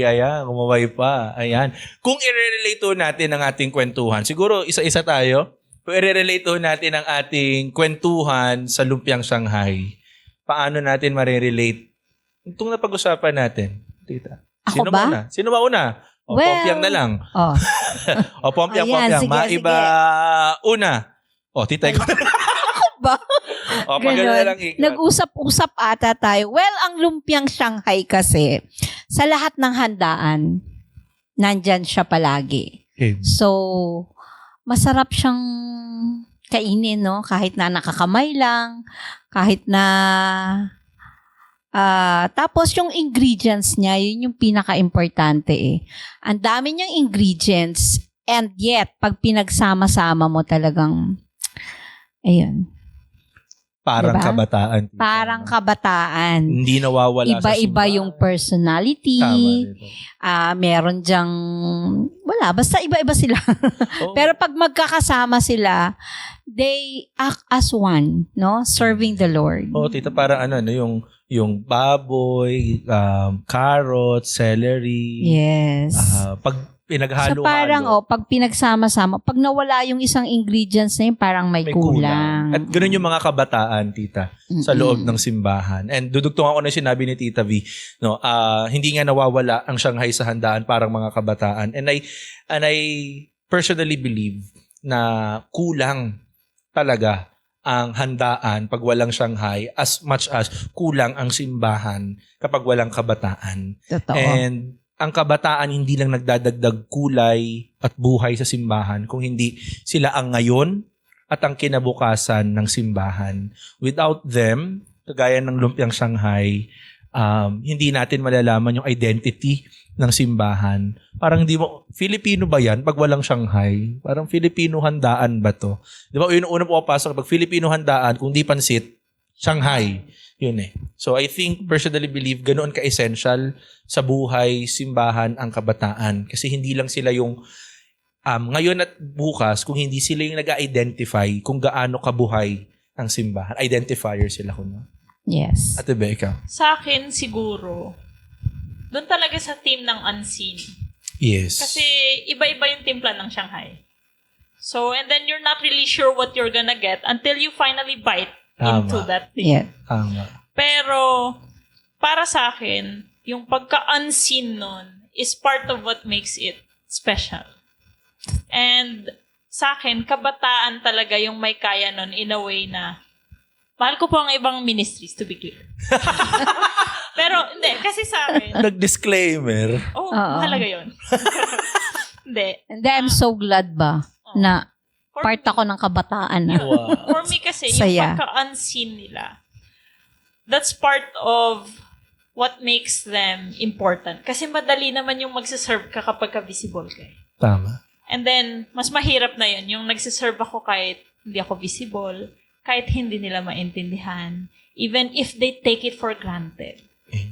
Ayan, kumaway pa. Ayan. Kung i-relate natin ang ating kwentuhan, siguro isa-isa tayo. Kung i-relate natin ang ating kwentuhan sa Lumpiang Shanghai, paano natin marirelate itong napag-usapan natin, Tita? Ako Sino ba? Una? Sino ba una? O, Well, Pompiang na lang. Oh. O, Pompiang. Ayan, sige, Maiba una. O, Tita, ikaw na lang. ba? O, pag gano'n na lang ikaw. Nag-usap-usap ata tayo. Well, ang Lumpiang Shanghai kasi, sa lahat ng handaan, nandyan siya palagi. Okay. So, masarap siyang kainin, no? Kahit na nakakamay lang, kahit na tapos yung ingredients niya, yun yung pinaka-importante eh. Ang dami niyang ingredients and yet, pag pinagsama-sama mo talagang, ayun, Parang diba? kabataan. Tita. parang kabataan. Hindi nawawala sa Iba-iba simbahan. yung personality. Tama dito. Meron dyang, wala, basta iba-iba sila. Oo. Pero pag magkakasama sila, they act as one, no? Serving the Lord. Oo, tita, parang yung baboy, carrot, celery. Yes. Pag So pinaghalo-halo, parang, pag pinagsama-sama, pag nawala yung isang ingredients na yun, parang may kulang. At ganoon yung mga kabataan, tita, sa loob ng simbahan. And dudugtong ako na sinabi ni Tita V, no, hindi nga nawawala ang Shanghai sa handaan parang mga kabataan. And I personally believe na kulang talaga ang handaan pag walang Shanghai as much as kulang ang simbahan kapag walang kabataan. Totoo. And ang kabataan hindi lang nagdadagdag kulay at buhay sa simbahan kung hindi sila ang ngayon at ang kinabukasan ng simbahan. Without them, kagaya ng Lumpiang Shanghai, hindi natin malalaman yung identity ng simbahan. Parang hindi mo, Filipino ba yan pag walang Shanghai? Parang Filipino handaan ba to? Di ba, yun ang unang pumapasok, pag Filipino handaan, kung di pansit, Shanghai. Yun eh. So I think, personally believe, ganoon ka-essential sa buhay, simbahan, ang kabataan. Kasi hindi lang sila yung ngayon at bukas, kung hindi sila yung nag-identify kung gaano kabuhay ang simbahan. Identifier sila kuno. Yes. Ate Becca. Sa akin, siguro, doon talaga sa team ng unseen. Yes. Kasi iba-iba yung timpla ng Shanghai. So, and then you're not really sure what you're gonna get until you finally bite into Tama. that thing. Yeah. Tama. Pero, para sa akin, yung pagka-unseen nun is part of what makes it special. And sa akin, kabataan talaga yung may kaya nun in a way na mahal ko po ang ibang ministries, to be clear. Pero, hindi. Kasi sa akin, Nag-disclaimer. oh, Oo. mahalaga yun. Hindi. And then, I'm so glad ba Oh. na For part me- ako ng kabataan na. Wow. For me kasi, Saya. yung pagka-unseen nila, that's part of what makes them important. Kasi madali naman yung magsaserve ka kapag ka-visible ka. Tama. And then, mas mahirap na yun. Yung nagsaserve ako kahit hindi ako visible, kahit hindi nila maintindihan, even if they take it for granted.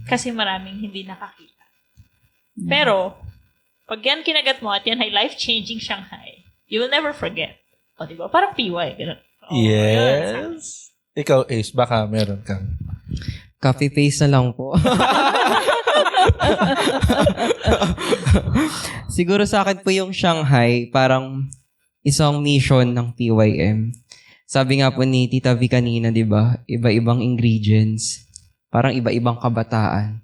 Kasi maraming hindi nakakita. Pero, pag yan kinagat mo at yan ay life-changing Shanghai, you will never forget. O, diba? Parang PY. Ganun. O, yun. Yes. Ikaw, Ace, baka meron kang... Copy paste na lang po. Siguro sa akin po yung Shanghai, parang isang mission ng PYM. Sabi nga po ni Tita V kanina, di ba? Iba-ibang ingredients. Parang iba-ibang kabataan.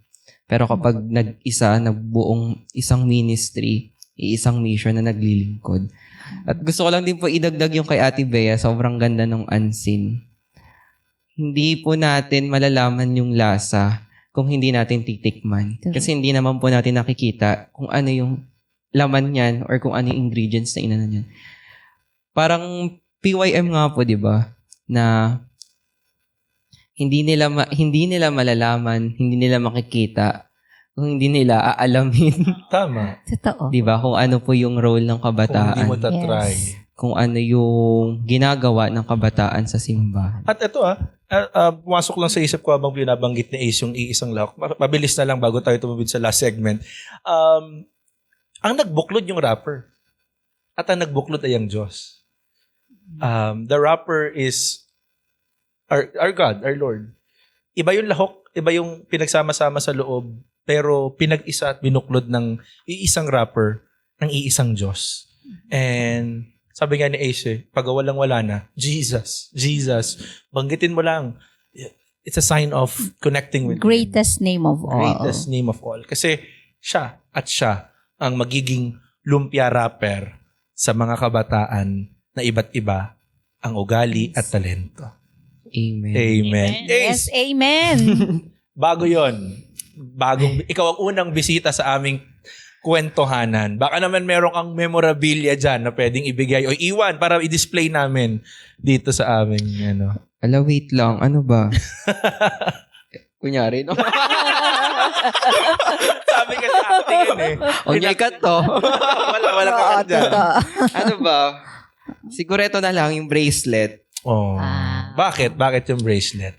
Pero kapag nagbuong isang ministry, isang mission na naglilingkod. At gusto ko lang din po idagdag yung kay Ate Bea, sobrang ganda ng unseen. Hindi po natin malalaman yung lasa kung hindi natin titikman. Kasi hindi naman po natin nakikita kung ano yung laman niyan or kung ano yung ingredients na inano niyan. Parang PYM nga po, di ba? Na hindi nila malalaman, hindi nila makikita kung hindi nila aalamin. Tama. Totoo. Di ba? Kung ano po yung role ng Kung hindi mo kabataan. tatry. Yes. Kung ano yung ginagawa ng kabataan sa simbahan. At ito pumasok lang sa isip ko habang binabanggit ni Ace yung iisang lahok. Mabilis na lang bago tayo tumawid sa last segment. Ang nagbuklod yung rapper. At ang nagbuklod ay ang Diyos. The rapper is our God, our Lord. Iba yung lahok, iba yung pinagsama-sama sa loob, pero pinag-isa at binuklod ng iisang rapper ng iisang Diyos. And sabi nga ni Ace, pag walang-wala na, Jesus, banggitin mo lang. It's a sign of connecting with Greatest name of Him. all. Greatest name of all. Kasi siya ang magiging lumpia rapper sa mga kabataan na iba't iba ang ugali at talento. Amen. Amen. Yes, Ace, amen. bago yon. Ikaw ang unang bisita sa aming kwentohanan. Baka naman meron kang memorabilia dyan na pwedeng ibigay o iwan para i-display namin dito sa aming Ala, wait lang. Ano ba? Kunyari, no? Sabi ka sa acting eh. O niya cut to. wala ka Oo, dyan. totoo. Ano ba? Siguro ito na lang, yung bracelet. Oh. Bakit? Bakit yung bracelet?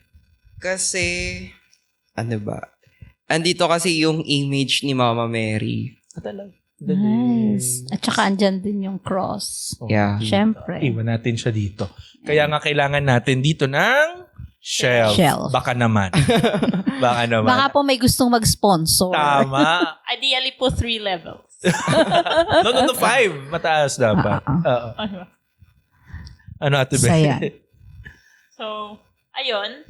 Kasi, ano ba? Andito kasi yung image ni Mama Mary. Nice. At saka andyan din yung cross. Yeah. Siyempre. Iwan natin siya dito. Kaya nga kailangan natin dito ng shelf. Baka naman. Baka po may gustong mag-sponsor. Tama. Ideally po 3 levels. No, 5. Mataas dapat. Oo. Ano, Ate Beth? Saya. So, ayun.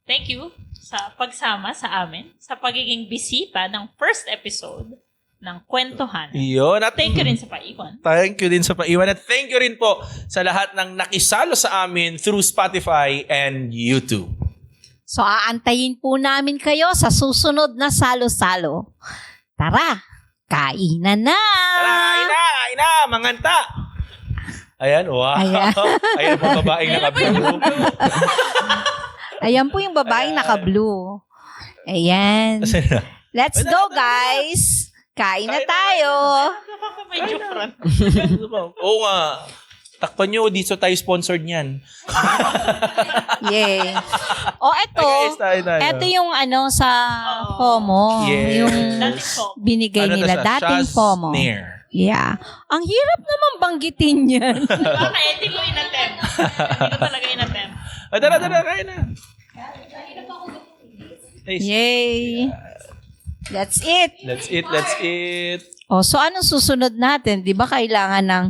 Thank you sa pagsama sa amin sa pagiging bisita ng first episode ng Kwentohan. Yun. At Thank you rin sa paiwan. thank you din sa paiwan. At thank you rin po sa lahat ng nakisalo sa amin through Spotify and YouTube. So, aantayin po namin kayo sa susunod na salo-salo. Tara, kainan na! Tara, kain na, manganta! Ayan, wow. Ayan. Ayan po babaeng naka-blue. Ayan po yung babaeng naka-blue. Ayan. Let's go, guys! Kain na tayo! May joke rin. Oo nga. Takpan nyo, dito tayo sponsored niyan. Yay! O, eto yung sa FOMO. Yes. Yung Dating FOMO. binigay nila. Dating FOMO. Snare. Yeah. Ang hirap naman banggitin yan. Baka hindi ko in-attempt. Hindi ko talaga in-attempt. Tara, kain na. Yay! That's it. Let's eat. O, so anong susunod natin? Di ba kailangan ng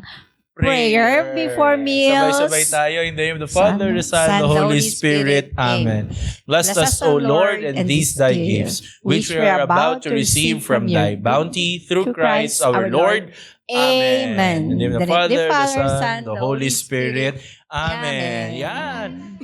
prayer before meals? Sabay-sabay tayo in the name of the Father, the Son, the Holy Spirit. Amen. Bless us, O Lord, and these thy gifts, which we are about to receive from thy bounty through Christ our Lord. Amen. In the name of the Father, the Son, the Holy Spirit. Amen. Yan.